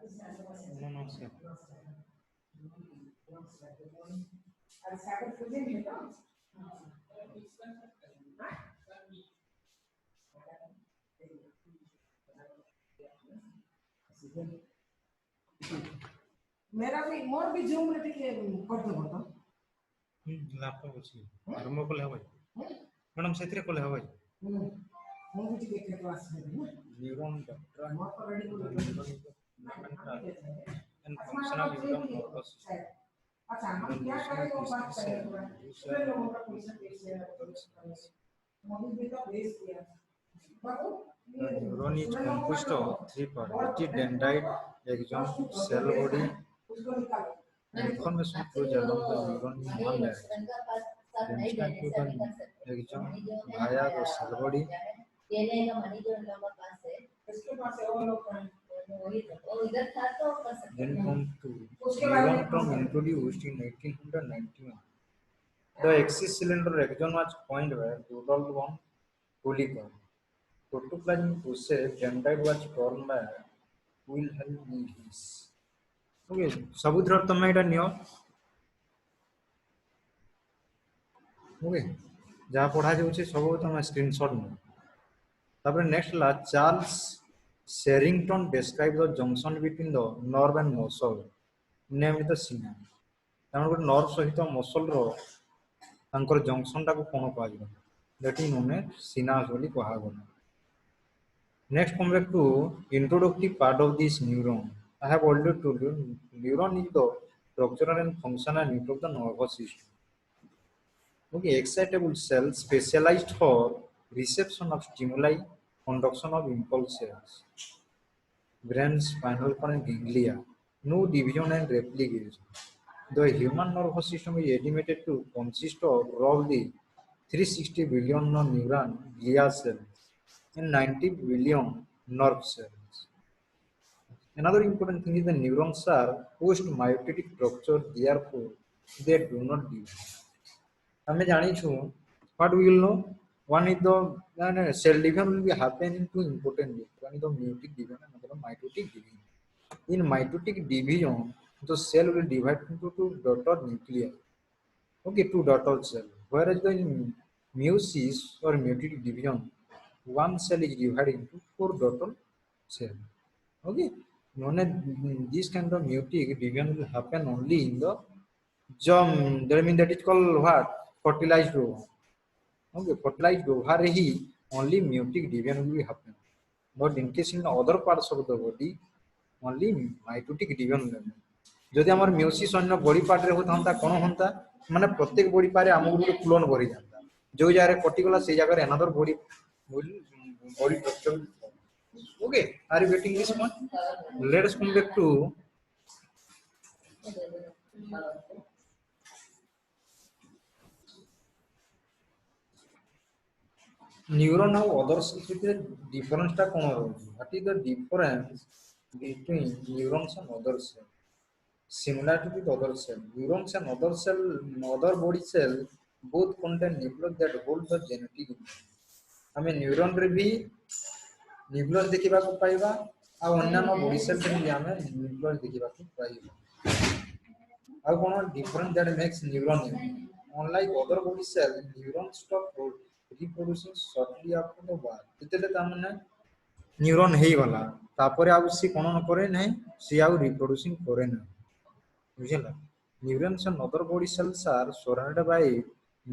नमस्कार। मेरा भी मोर भी जूम रे टिके कर दो तो लैपटॉप अछि आरंभ कले हबै मैडम सेतरे कले हबै मो भी टिके क्लास में न्यूरॉन डॉक्टर मोर तो रेडी कर and functional neuron nervous system. अच्छा हम The क्या notion करेंगे वो is बात cell, करेंगे user उसमें लोगों का and क्वेश्चन कैसे है cells. मोदी भी तो बेस किया बाबू The neuron is composed of three parts: dendrite, axon, cell body. उसको निकालो Information flows along the neuron in one direction. Dendrite to the axon via the cell body. इसके पास है वो लोग Then come to neuron term introduced in 1891. The axis cylinder axon was coined by Rudolf von Kuliker. Protoplasmic process dendrite was formed by Wilhelm Mills. Okay, सबुद्र तमे एटा neo. Okay, जहाँ पढ़ा जाउछे सब तमे स्क्रीनशॉट नियो. तापर नेक्स्ट ला Charles Sherrington describe the junction between the nerve and muscle, named the sina. तापर गोटे नर्व सहित मसल रो तांकर जंक्शन टाको कोन कहबो दैट इज नोन एज सिनास बोली कहबो. Next come back to introductory part of this neuron. I have already told you neuron is the structural and functional unit of the nervous system. Okay, excitable cells specialized for reception of stimuli, conduction of impulses. Brain, spinal cord, and ganglia. No division and replication. The human nervous system is estimated to consist of roughly 360 billion neuron glia cells and 90 billion nerve cells. Another important thing is the neurons are post-mitotic structure, therefore they do not divide. ଆମେ ଜାଣିଛୁ what we will know one is the cell division will be happen in two important ways. One is the meiotic division and another mitotic division. In mitotic division the cell will divide into two daughter nuclei, okay, two daughter cell, whereas the in meiosis or meiotic division one cell is divided into four daughter cell. Okay, known as this kind of meiotic division will happen only in the germ. That means that is called what? Fertilized ovum. Okay, fertilized ovary he only meiotic division will happen. But in case in other parts of the body, only mitotic division will happen. যদি আমার meiosis অন্য body পার্টরে হতান্তা কোন হন্তা মানে প্রত্যেক body পারে আমକୁ ଗୋଟେ clone ভরি যান্তা जो জায়গায় কটিগলা সেই জায়গায় another body will body structure. Okay, are you getting this one? Let us come back to neuron ଆଉ other cells ଭିତରେ difference ଟା କଣ ରହୁଛି? What is the difference between neurons and other cells? Similarity with other cells, neurons and other body cells both contain nucleus that hold the genetic information. ଆମେ neuron ରେ ବି nucleus ଦେଖିବାକୁ ପାଇବା ଆଉ ଅନ୍ୟାନ୍ୟ ବଡି ସେଲ୍ ରେ ବି ଆମେ ନ୍ୟୁକ୍ଲିୟସ୍ ଦେଖିବାକୁ ପାଇବା. ଆଉ କଣ difference that makes neuron unique? Unlike other body cells, neurons stop reproducing shortly after the birth. ଯେତେବେଳେ ତାମାନେ ନ୍ୟୁରନ୍ ହେଇଗଲା ତାପରେ ଆଉ ସେ କଣ କରେ ନାହିଁ, ସେ ଆଉ ରିପ୍ରୋଡ୍ୟୁସିଂ କରେ ନାହିଁ. ବୁଝିଲା? Neurons and other body cells are surrounded by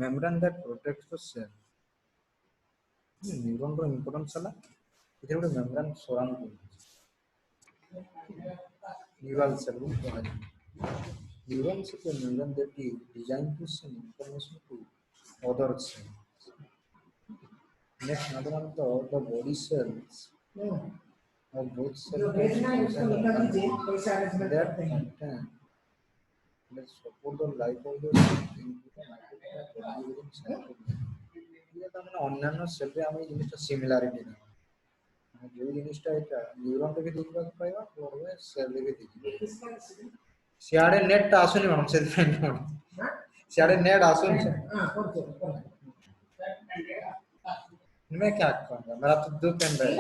membrane that protects the cell. Neuron रो इंपोर्टेंस हला इथे ଗୋଟେ मेम्ब्रेन सराउंड करछि न्यूरल सेल को कहा जाय. न्यूरॉन्स के membrane that is design to send information to other cells. Next, another one the body cells of both cells that contain let's support the life of the into the mitochondria. ताମାନେ ଅନ୍ୟାନ୍ୟ cell ରେ ଆମେ ଏଇ ଜିନିଷଟା similarity ନା ଯୋଉ ଜିନିଷଟା ଏଟା neuron ରେ ବି ଦେଖିବାକୁ ପାଇବା ପ୍ଲସ୍ ସେଲ୍ ରେ ବି ଦେଖିବାକୁ. ସିଆଡେ ନେଟ୍ ଟା ଆସୁନି ମ୍ୟାଡମ୍ ସେଥିପାଇଁ ମ୍ୟାଡମ୍ सियाड़े नेट आसुन से मैं क्या करूंगा मेरा तो दो पेन ड्राइव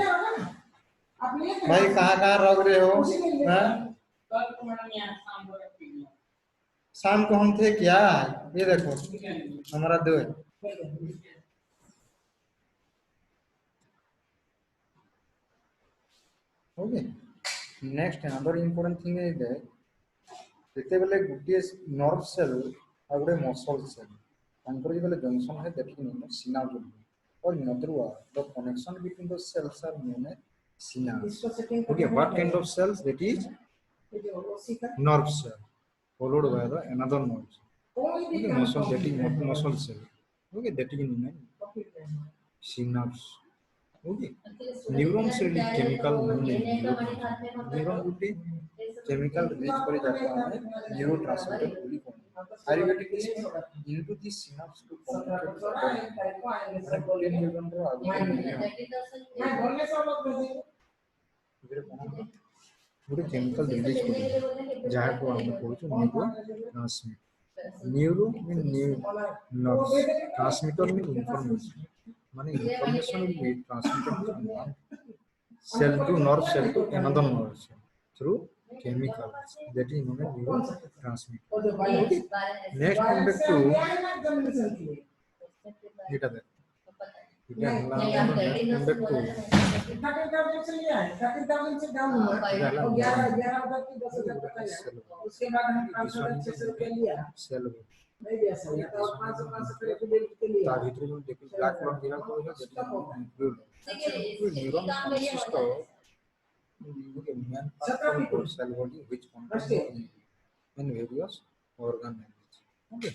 आप लिए थे भाई कहाँ रख रहे हो? उसी में ले हाँ? कल तो मैडम यहाँ शाम को रख दी शाम को हम थे क्या? ये देखो हमारा दो है। Okay next another important thing is that ଯେତେବେଳେ ଗୋଟିଏ ନର୍ଭ ସେଲ୍ ଆଉ ଗୋଟେ ମସଲ୍ ସେଲ୍ ତାଙ୍କର ଯେତେବେଳେ ଜଂସନ୍ ହୁଏ ଦେଖିକି ନୁହଁ synapse or in other words the connection between the cells are known as synapse. इसको setting Okay, what kind of cells? That is उसी का nerve cell followed by the another nerve cell. कोई भी Okay, काम muscle that is muscle cell. Okay, that is known as synapse. Okay, neurons release chemical known as neuron would be chemical release করে যাকে আমরা neurotransmitter বলি। Are you getting this point? Into the synapse to communicate with the brain. মানে গোটেই নিউরনର ଆଗକୁ मैं बोलने से लोग भेजे ଏଥିରେ କଣ ହବ? ଗୋଟେ କେମିକାଲ ରିଲିଜ କରିବ ଯାହାକୁ ଆମେ କହୁଛୁ neurotransmitter. Neuro mean nerves, transmitter mean information, ମାନେ information will be transmitted from one cell to nerve cell to another nerve cell through chemicals that is known as neurotransmitter. और जो भाई Okay, next come back to examination के लिए এটা দেখ এটা হলো come back to 30,000 से लिया है 30,000 से डाउन हुआ और 11,000 की 10,000 का लिया उसके बाद हम 500 रुपए लिया cell नहीं दिया सर और 500 रुपए के लिए ତା ଭିତରେ ମୁଁ ଦେଖି ବ୍ଲାକ୍ କ୍ଲଟ୍ ଦିବାକୁ କହିଲେ ଯେଟା neuron consist okay main part of the cell body which contains in various organelles. Okay,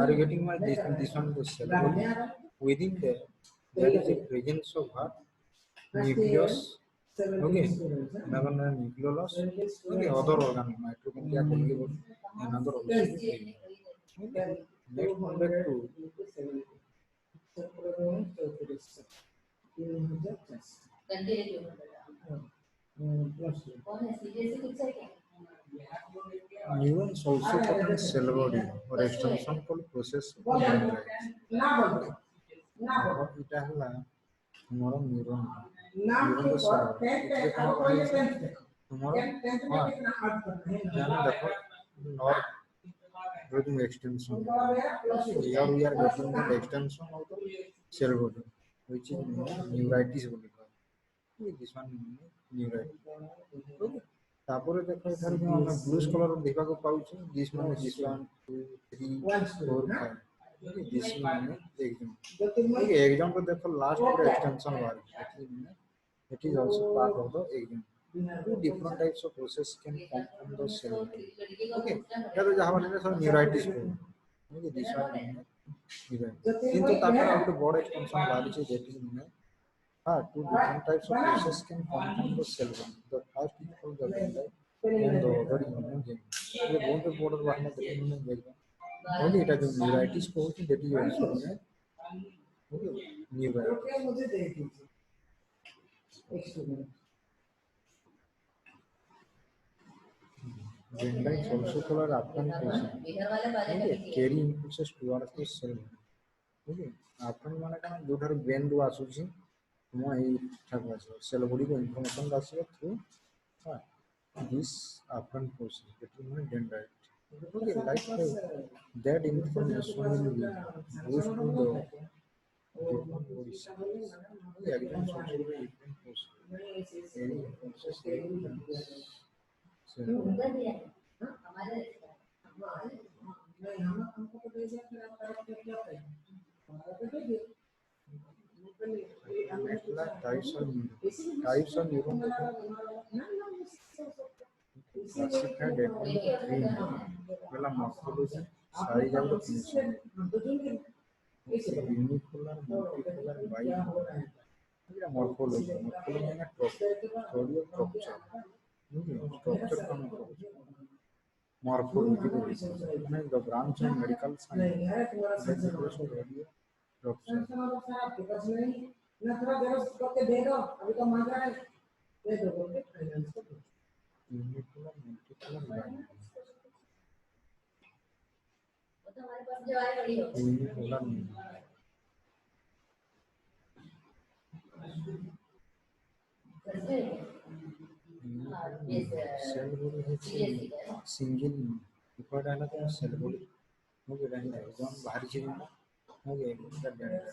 are you getting my this one the cell body within there is a presence of what nucleus. Okay, another nucleolus. Okay, other organ mitochondria another also. Okay, next one back to neurons also contain cell body or extension called process of dendrites. ना बोलो ना बोलो এটা হলা তোমার neuron ना neuron के sell और 10 और कोई 10 তোমার 10 में कितना हार्ड करना है জানো দেখো নর breathing extension here we are getting the extension of the cell body which is neuritis body this one neuritis. Okay, ତାପରେ ଦେଖ ଏଠାରେ ଯୋଉ ଆମେ ବ୍ଲୁ କଲର ଦେଖିବାକୁ ପାଉଛୁ this one 2 3 4 5 this one exam okay exam को देखो लास्ट पूरा extension bar it is also part of the exam. Two different types of process can come from the cell body. Okay, या तो जहाँ वाले सब neuritis को okay this one neuritis किंतु तापर और तो बॉडी एक्सटेंशन बार से that is two different types of process can come from the cell body. The first is called the dendrite and the other is known as ये बहुत important बात है देखने में देखना ओके এটা जो neuritis को होती है that is also known as okay neuritis. Okay मुझे दे दीजिए एक student dendrites also called afferent portion okay carry impulses towards the cell. Okay, afferent माने कौन जो ठार brain रू आसुची तुम एई ठाक आसो cell body को information आसो through this afferent portion that is known as dendrite. Okay, like that information will be used to the different body cells. Okay, again also different portion carry impulses cell body. नहीं हम हमको तो भेजा फिर आप तरफ क्या क्या करें हमारा तो भेजिए Next là types of neuron classified into three pela morphology size and function unipolar multipolar bipolar ये morphology है story of structure structure का morphology माने the branch of medical science that is also radio structure आपके पास नहीं ना थोड़ा जरूर करके दे दो अभी तो मांग रहा है दे दो बोल के फाइनेंस को unipolar multipolar bipolar unipolar cell body है सिंगल इफोर्ट आला तो सेल बॉडी हो गया है एग्जाम बाहर चीज ना हो गया इधर डेटा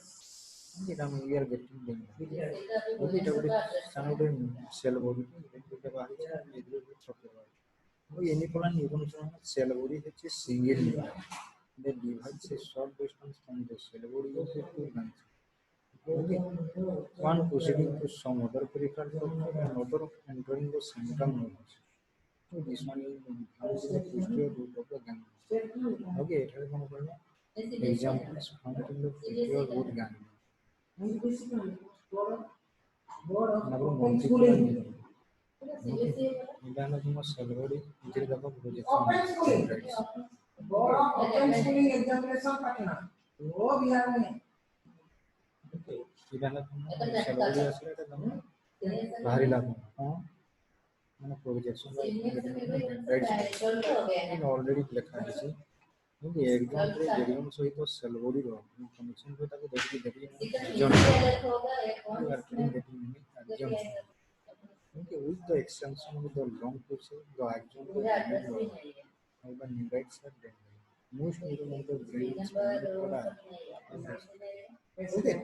ये हम वी आर गेटिंग देम वो भी तो साउंड सेल बॉडी के बाहर चीज इधर भी छोटे वो एनी प्लान न्यूरॉन सेल बॉडी है single the device is short distance from the cell body of the two lines. Okay. One proceeding to some other peripheral structure and other entering the central nervous. So this one is the posterior root of the ganglion. Okay, it has one of the examples found in the posterior root ganglion. Number multiple neuron. Then the cell body is the projection. Board of open schooling examination Patna वो बिहार में इधर सेलबॉडी আসলে এটা দাম ভারী লাগবে হ্যাঁ মানে প্রজেকশন রাইট অলরেডি লেখা আছে কিন্তু এক্সাম রে যেরকম সহিত সেলবডি র কনেকশন তো তাকে দেখি জন কিন্তু with the extension of the long কোর্সে দ্য একজন of the neurites are dead. Most neuron of the brain is okay.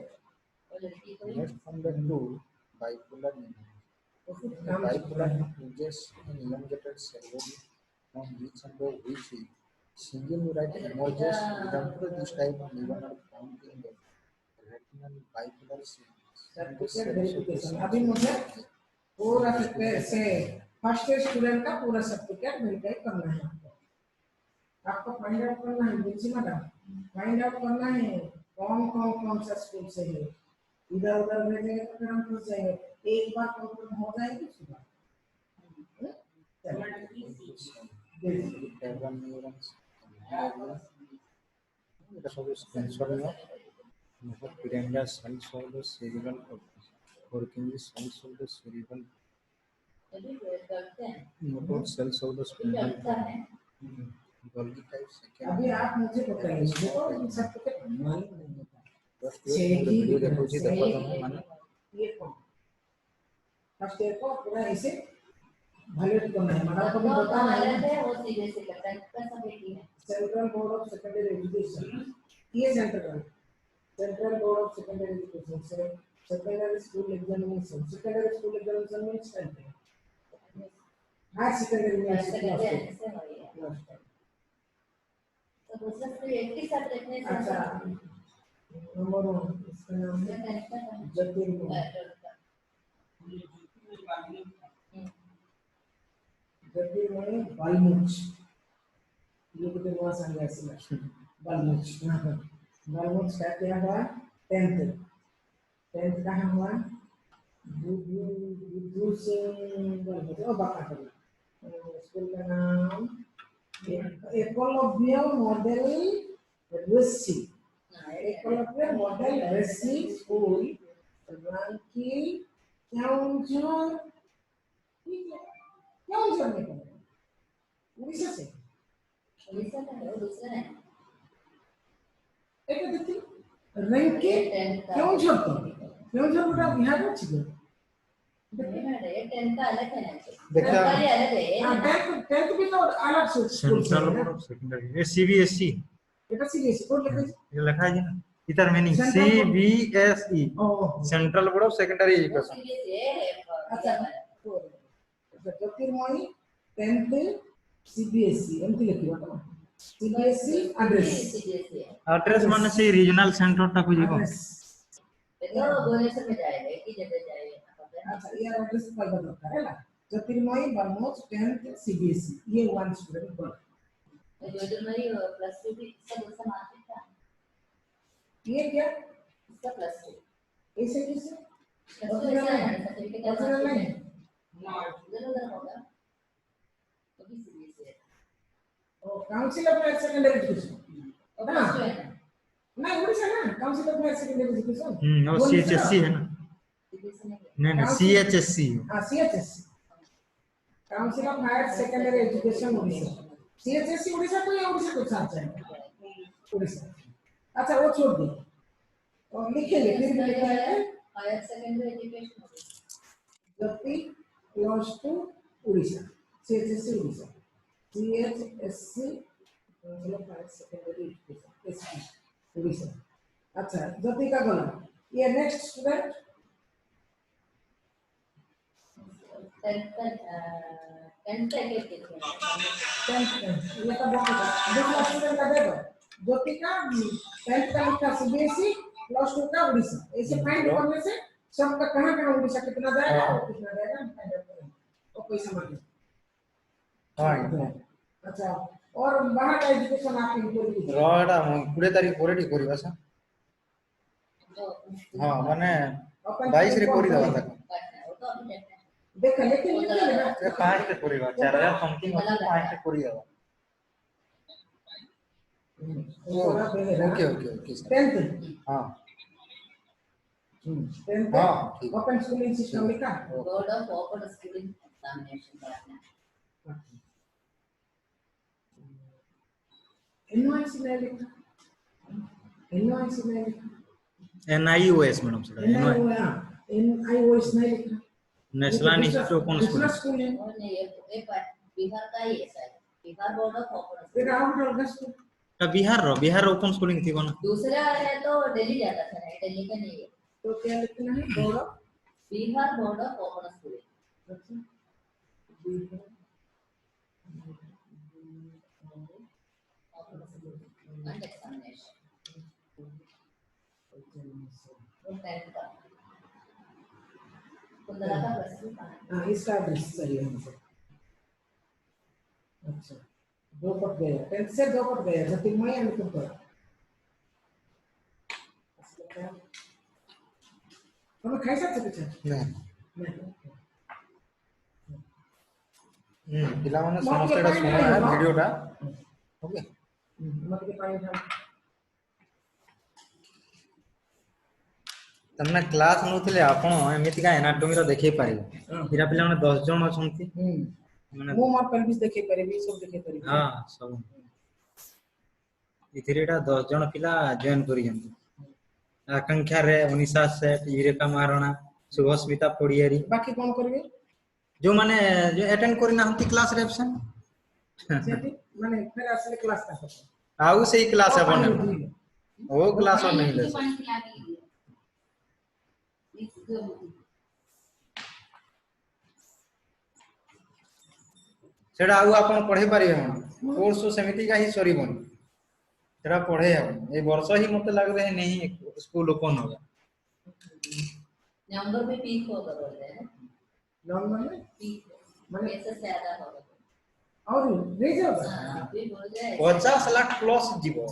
Next from the two bipolar neurons. The bipolar uses an elongated cell body from each end of which single neurite emerges. Example this type of neuron are found in the retinal bipolar cells. अभी मुझे पूरा से first student का पूरा certificate verify करना है आपको find out करना है बुझी मैडम फाइंड आउट करना है कौन सा स्कूल से है इधर उधर भेजेंगे तो फिर हम फंस जाएंगे एक बार कंफर्म हो जाएगी सुबह এটা সব সেন্সর না मतलब pyramidal cells of the cerebral cortex working with cells of the cerebral motor cells of the spinal Golgi type second अभी आप मुझे बताइए देखो इन सब के मालूम नहीं होता बस वीडियो देखो जी देखो तुम माने ये कौन फर्स्ट ईयर को पूरा ऐसे वैल्यूएट करना है मतलब कभी बताना है वो सीधे से करता है इसका सब एक ही है central board of secondary education ये central board of secondary education से secondary school examination means tenth high secondary में तो दूसरा तो एक ही साथ रखने से अच्छा नंबर 1 इसका नाम है ज्योतिर्मय बालमुच ये कितने हुआ संज्ञा से बालमुच का क्या हुआ 10th कहाँ हुआ बुद्धू सिंह बालमुच ओ बाका करो स्कूल का नाम एकलव्य मॉडल रेसी एकलव्य मॉडल रेसी स्कूल रांची केवंझर केवंझर में उड़ीसा से उड़ीसा का है दूसरा है एक देखिए रंकी केवंझर बेटा बिहार में छिगे ये 10 का अलग है ना देखा सरकारी अलग है हां 10th भी तो अलग से school central board of secondary ये सीबीएसई बेटा सीबीएसई बोर्ड लिखा ये लिखा है ना इधर meaning CBSE central board of secondary education अच्छा ज्योतिर्मयी 10th सीबीएसई एमती लिखियो तो सीबीएसई एड्रेस माने से रीजनल सेंटर तक जीवो तो भुवनेश्वर में जाएगा एक ही जगह जाएगा अच्छा ये एड्रेस पर बता है ना ज्योतिर्मयी बरमोज 10th सीबीएसई ये वन स्टूडेंट बोल ज्योतिर्मयी +2 भी सब उसका मार्केट था ये क्या इसका +2 ऐसे कैसे सर्टिफिकेट नहीं उधर होगा तो भी सीबीएसई है ओ council of higher secondary education ना नहीं उड़ीसा ना council of higher secondary education वो सीएचएससी है ना नहीं सीएचएससी हां CHSC council of higher secondary education Orissa CHSC Orissa को या उड़ीसा को साथ है उड़ीसा अच्छा वो छोड़ दे और लिखेंगे फिर भी लिखा है हायर सेकेंडरी एजुकेशन ज्योति +2 Orissa, CHSC Orissa, CHSC secondary education SP Orissa. अच्छा ज्योति का गला ये नेक्स्ट स्टूडेंट टेंथ का के थे 10th ये तो बहुत दूसरा स्टूडेंट का दे दो ज्योति का 10th का लिखा सीबीएसई +2 का उड़ीसा ऐसे फाइंड करने से सबका कहाँ कहाँ उड़ीसा कितना जाएगा और कितना जाएगा हम फाइंड आउट करेंगे और कोई समझ नहीं। हाँ अच्छा और बाहर का एजुकेशन आप इनको लीजिए रहा 20 तारीख ପରେ ଟିକେ କରିବା ସାର୍ ହଁ ମାନେ 22 ରେ କରି ଦେବା ତାକୁ वो तो अभी देखते हैं देख लेकिन लिखिए ना ଏ 5 ରେ କରିବା 4000 समथिंग ଅଛି 5 रे କରି ଦେବା okay okay okay sir 10th हाँ 10th हाँ ठीक ओपन स्कूलिंग सिस्टम लिखा board of open schooling examination करना एनवाईसी में लिखा एनवाईसी में लिखा NIOS मैडम सर एनआईओएस में लिखा नेशनल इंस्टीट्यूट ऑफ दूसरा स्कूल स्कूल है और ये बिहार का ही है शायद बिहार बोर्ड ऑफ ओपन फिर आउट ऑफ द स्कूल ता बिहार ओपन स्कूलिंग थी कोन दूसरा है तो दिल्ली जाता था दिल्ली का नहीं है तो क्या लिखना है board of Bihar board of open schooling अच्छा एंड एग्जामिनेशन और 10th का कुंदला का +2 का हाँ इसका एड्रेस सही है हमसे अच्छा दो पट गया 10th से दो पट गया ज्योतिर्मय एंड कुंतला हम खाई सकते कुछ नहीं पिला माने समस्त एटा सुना है वीडियोटा ओके मत के पानी था तमने क्लास नउथिले आपण एमिति का एनाटॉमी रो देखै पारिबो इरा पिला माने 10 जण अछंती माने वो मार पेल्विस देखे परिबी सब देखे परिबी हां सब इथिरेटा 10 जण पिला जॉइन करि जंती आकांक्षा रे उनिसा सेट यूरेका महाराणा सुभस्मिता पडियारी बाकी कौन करिवे जो माने जो अटेंड करि ना हंती क्लास रे एब्सेंट सेठी माने फिर असले क्लास का आउ सेही क्लास अपन वो क्लास और नहीं ले सेटा आउ आपण पढे पारिबे हम कोर्स समिति का ही सरीबन सेटा पढे हम ए वर्ष ही मते लाग रहे नहीं स्कूल ओपन होगा नंबर भी पीक होगा बोल रहे हैं नॉर्मल में पीक माने ऐसे ज्यादा होगा और रिजर्व अभी बोल रहे हैं 50 लाख प्लस जीवो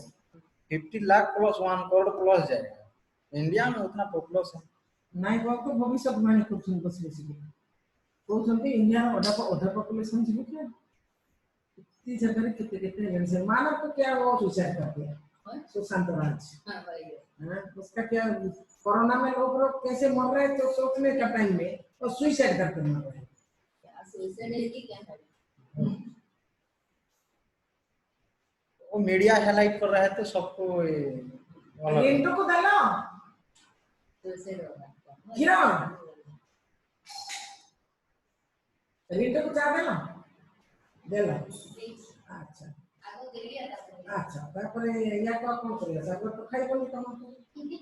50 लाख प्लस 1 करोड़ प्लस जाएगा इंडिया में उतना पॉपुलेशन नाइ बात तो भविष्य माने कुछ बस बेसी कहते इंडिया अधा पॉपुलेशन जीव क्या इतनी जगह कितने जन मानव को क्या वो सुसाइड करते हैं सुशांत राज हाँ भाई हाँ उसका क्या कोरोना में लोग कैसे मर रहे तो सोचने का टाइम में और सुसाइड करते मर रहे क्या सुसाइड की क्या है वो मीडिया हाईलाइट कर रहा है तो सबको लिंटो को डालो सुसाइड होगा किरण लिंटो को चाह देना देला अच्छा आगो दिल्ली आता अच्छा तारपरे या को कौन करिया सागर तो खाई बोली तम सेकेंडरी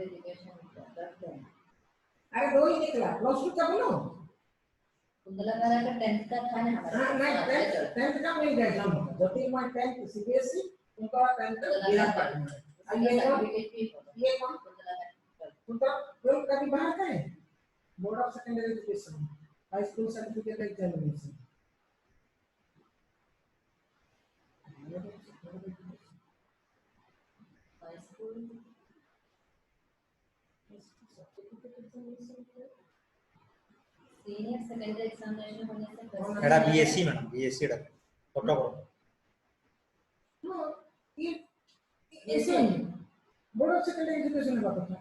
एजुकेशन करते हैं अरे दो ही निकला +2 का बोलो कुंदला का 10th का था ना हाँ नहीं 10th का मिल गया एग्जाम ज्योतिर्मय 10th सीबीएसई उनका 10th बिहार का ये कौन उनका 12th का भी बाहर का है board of secondary education high school certificate examination high school senior secondary examination होने से पहले एड़ा बीएससी मैडम बीएससी एड़ा फोटो ये ऐसे बोर्ड ऑफ सेकेंडरी एजुकेशन का बात था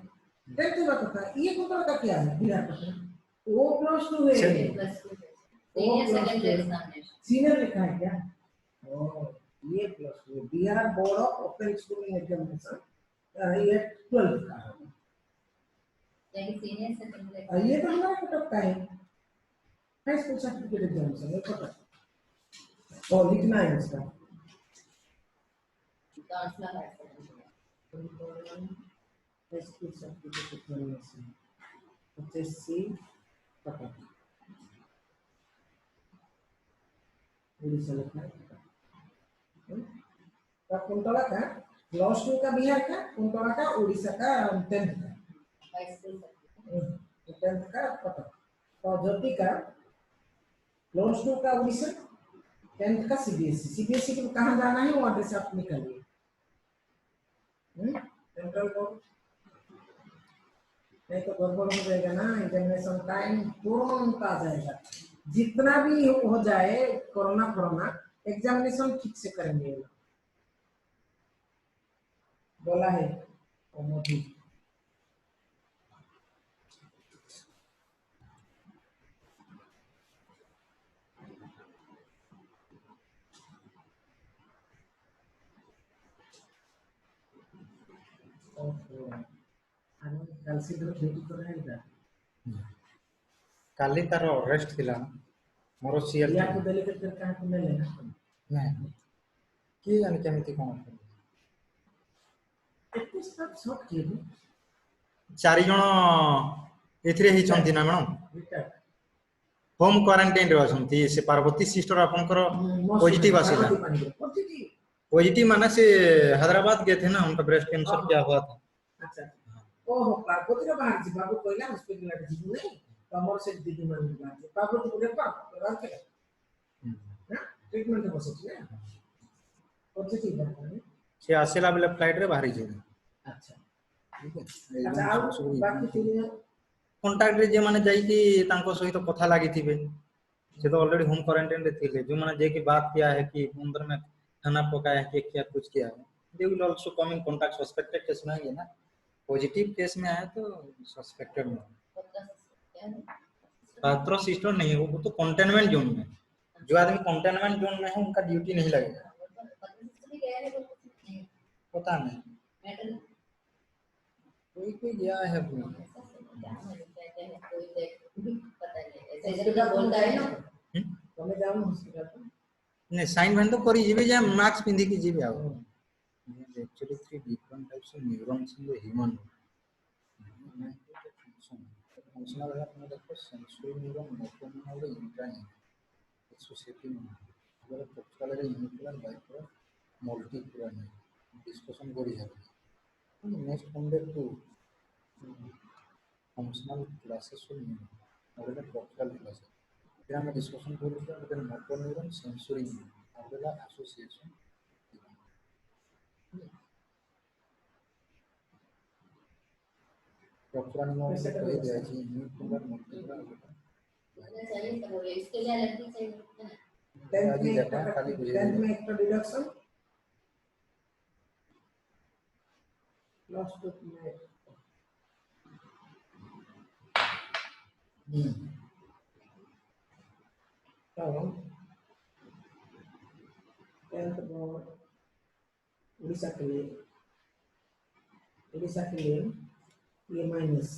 10th का बात था ये कौन का क्या है बिहार का वो प्लस टू है, plus two senior secondary examination senior लिखा है क्या? ओ ये plus two, Bihar board of open school examination, ये 12th का है। यानी सीनियर सेकेंडरी ये तो हमारा कटअप का है, हाई स्कूल सर्टिफिकेट एग्जामिनेशन ये कटअप। और लिखना है इसका काउंसलर है high school certificate examination 85 cutoff Orissa लिखना है। का कुंतला का प्लस टू का बिहार का, कुंतला का उड़ीसा का 10th का, हाई स्कूल 10th का कटअप। और ज्योति का प्लस टू का उड़ीसा, 10th का सीबीएसई। सीबीएसई को कहाँ जाना है वो एड्रेस आप निकालिए। सेंट्रल बोर्ड नहीं तो गड़बड़ हो जाएगा ना, एग्जामिनेशन टाइम तुरंत आ जाएगा। जितना भी हो जाए कोरोना कोरोना, एग्जामिनेशन ठीक से करेंगे बोला है वो मोदी। कल से ड्यूटी तो रहेगा काली तार रेस्ट थिला मोर सीएल या को देले के फिर कहां को मिले ना नहीं कि जाने केमिति कोन इतने सब किए चारि जण एथिरे ही चंती ना मैडम रिटायर होम क्वारंटाइन रे अछंती से पार्वती सिस्टर आपनकर पॉजिटिव आसीला। पॉजिटिव माने से हैदराबाद गए थे ना, उनका ब्रेस्ट कैंसर क्या हुआ था। अच्छा ओहो पार्वती रे बाहर जी बाबू कोइला हॉस्पिटल रे जी नहीं तमर से दीदी मान बात पार्वती को देखा रात के ना ट्रीटमेंट हो सकती है पॉजिटिव बात है। से आसेला बेले फ्लाइट रे बाहरी जे। अच्छा अच्छा ଆଉ बाकी तीन कांटेक्ट रे जे माने जाई कि तांको सहित कथा लागि थिबे से तो ऑलरेडी होम क्वारंटाइन रे थिले, जो माने जे की बात किया है कि अंदर में खाना पकाया है क्या कुछ किया है, they will also come in contact suspected case में है ना। पॉजिटिव केस में आया तो सस्पेक्टेड में पात्र सिस्टर नहीं है, वो तो कंटेनमेंट जोन में। जो आदमी कंटेनमेंट जोन में है उनका ड्यूटी नहीं लगेगा। पता नहीं कोई कोई गया है अपने તમે જાવ હોસ્પિટલ नहीं साइन बंद तो करी जीवे जे मास्क पिंदी की जीवे आओ। Actually three different types of neurons in the human functional है अपने देखो sensory neuron motor neuron interneuron associative अगर प्रोक्सुअल रे यूनिपोलर बाइपोलर मल्टीपोलर डिस्कशन करी जाबे। नेक्स्ट कंडे टू फंक्शनल क्लासेस और प्रोक्सुअल क्लासेस फिर हम डिस्कशन करूँगा गोटे मोटर न्यूरॉन सेंसरी न्यूरॉन और एसोसिएशन प्रोक्सुअल न्यूरॉन से कही दिया है यूनिपोलर मल्टीपोलर चाहिए तो बोले इसके लिए अलग ही चाहिए ना। 10th में एक डिडक्शन प्लस 2 में तो 10th बोर्ड उड़ीसा के लिए ये माइनस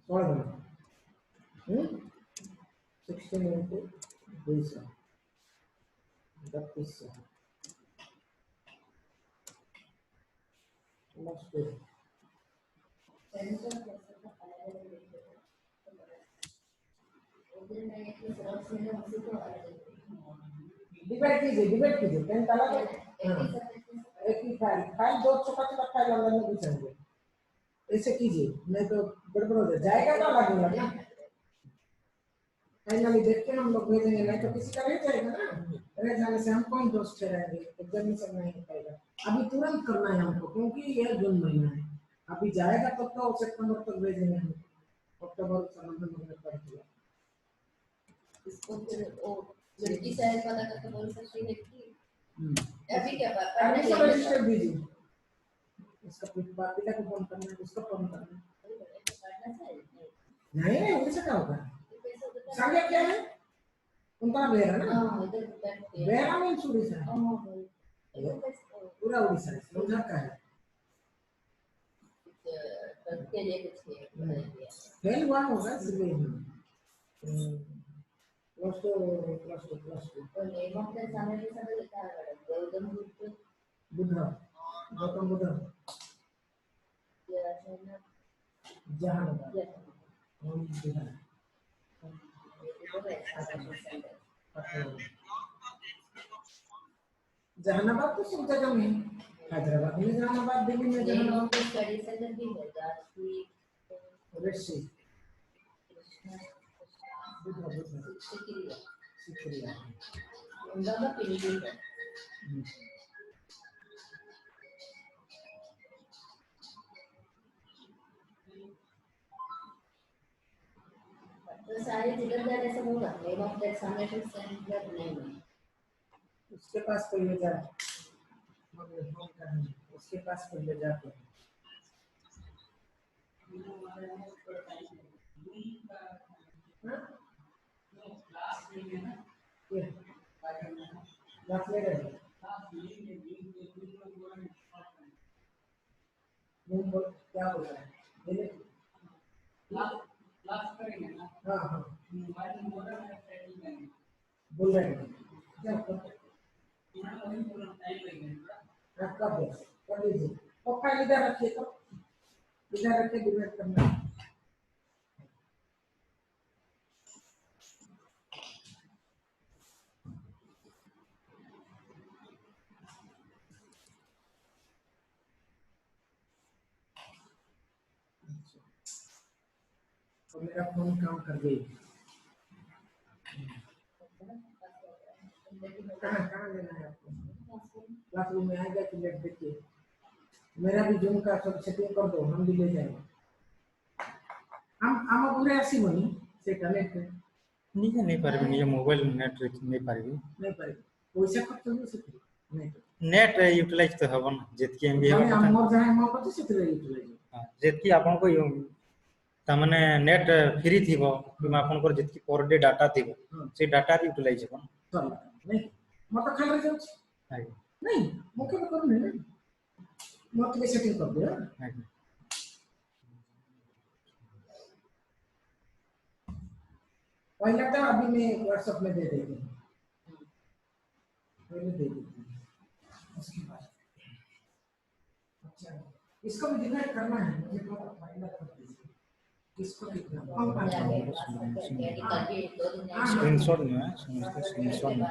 16 16 into 200 32 प्लस 2 सेंसर कैसे का अलग अलग देखिए उधर में एक सरल से है उसी को अलग डिवाइड कीजिए 10 अलग एक ही फाइल दो छोटा फाइल अंदर में घुसेंगे ऐसे कीजिए नहीं तो गड़बड़ हो जाएगा ना लगेगा ना फाइनली देख के हम लोग भेजेंगे, नहीं तो किसी का रह जाएगा ना, रह जाने से हम कौन दोस्त ठहराएंगे, एग्जामिनेशन नहीं हो पाएगा। अभी तुरंत करना है हमको क्योंकि यह जून महीना है, अभी जाएगा तब तो सितंबर तक भेजेंगे हम, अक्टूबर नवंबर में पड़ गया इसको फिर वो लड़की शायद पता करके बोल सकती है कि अभी क्या पढ़ने सब रजिस्टर दीजिए, इसका पिता को फोन करना है, उसका फोन करना है, अच्छा है नहीं उड़ीसा का होगा ये पैसा होता है सामने क्या है उनका बेरा ना हाँ इधर बैठ के बेरा मीन्स उड़ीसा हाँ इधर पैसा पूरा उड़ीसा है उधर का है के लिए कुछ है फेल हुआ होगा इसलिए प्लस टू तो नेम ऑफ द सामने के साथ लिखा है गौतम बुद्ध बुद्ध गौतम बुद्ध जहानाबाद हम बिहार जहानाबाद तो सब जगह में हैदराबाद में जहानाबाद दिल्ली में जहानाबाद स्टडी सेंटर भी है राष्ट्रीय रेड्सी कृष्णा बुद्ध शिक्रिया शुक्रिया उनका का पेंटिंग है तो सारे जिधर जाने सब होगा name of the examination centre नहीं है उसके पास पहले जा उसके पास पहले जाते हैं क्लास ले रहे हैं क्या बोल रहा है हाँ हाँ बोल रहे हैं क्या कब कर लीजिए और फाइल इधर रखिए तो इधर रख के डिबेट करना तो मेरा फोन काम कर गई कहाँ लेना है आपको क्लासरूम में आएगा कि लेट देखिए मेरा भी जूम का सब सेटिंग कर दो हम भी ले जाएंगे हम पूरे ऐसी बनी से कनेक्ट नहीं पारबी निज मोबाइल नेट नहीं पारबी नहीं पारे पैसा खर्च हो सकते नहीं नेट यूटिलाइज तो हबन जेतकी एमबी हम हबन मोर जहां मोर कत से यूटिलाइज हां जेतकी आपन को तामने नेट फ्री थिबो कि आपन को जेतकी पर डे डाटा थिबो से डाटा यूटिलाइज हबन चल नहीं मत खाली जाउ हां नहीं मके कर नहीं मत के सेटिंग कर दे हां पहले तो अभी मैं व्हाट्सएप में दे देती हूं पहले दे देती हूं उसके बाद अच्छा इसको भी डिलीट करना है मुझे तो फाइल कर दीजिए इसको लिखना स्क्रीनशॉट में है समझते स्क्रीनशॉट में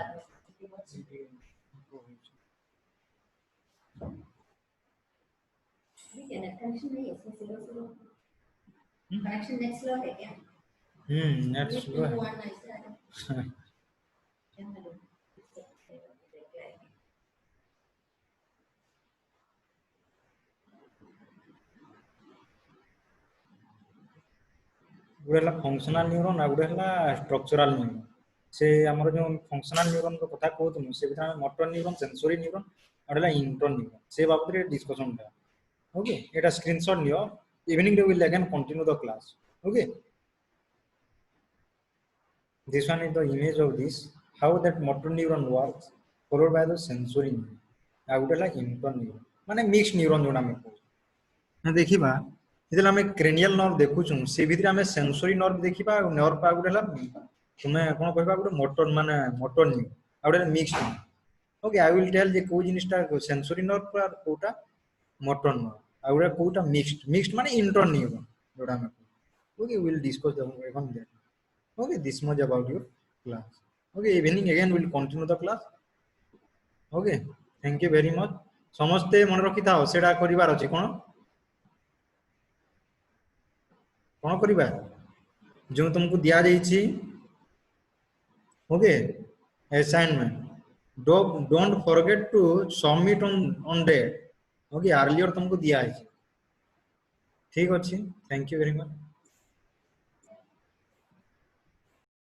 कनेक्शन नहीं है इसमें स्लो कनेक्शन नेक्स्ट स्लो है क्या नेट स्लो है गुडेला फंक्शनल न्यूरॉन आ गुडेला स्ट्रक्चरल न्यूरॉन से हमर जो फंक्शनल न्यूरॉन को कथा कहत नु से बिना मोटर न्यूरॉन सेंसरी न्यूरॉन आडला इंटर न्यूरॉन से बाबत रे डिस्कशन था ओके एटा स्क्रीनशॉट लियो evening they will again continue the class okay this one is the image of this how that motor neuron works followed by the sensory neuron आ गुडेला inter neuron माने mix neuron जोना में को ना देखिबा इदला में क्रेनियल नर्व देखु छु से भीतर हमें सेंसरी नर्व देखिबा नर्व पा गुडेला तुमे कोन कहबा गुडे मोटर माने मोटर न्यू आ गुडे mix okay I will tell जे को जिनिसटा सेंसरी नर्व पर कोटा मोटर नर्व आ गुडे कोटा मिक्स्ड माने इंटर न्यूरॉन जोड़ा में okay we will discuss the even that okay this much about your class okay evening again we'll continue the class okay thank you very much समस्ते मन रखि थाओ सेडा करिवार अछि कोन कोन करिबा जो तुमको दिया जाई छी okay assignment don't forget to submit on date okay earlier तुमको दिया है ठीक अछि थैंक यू वेरी मच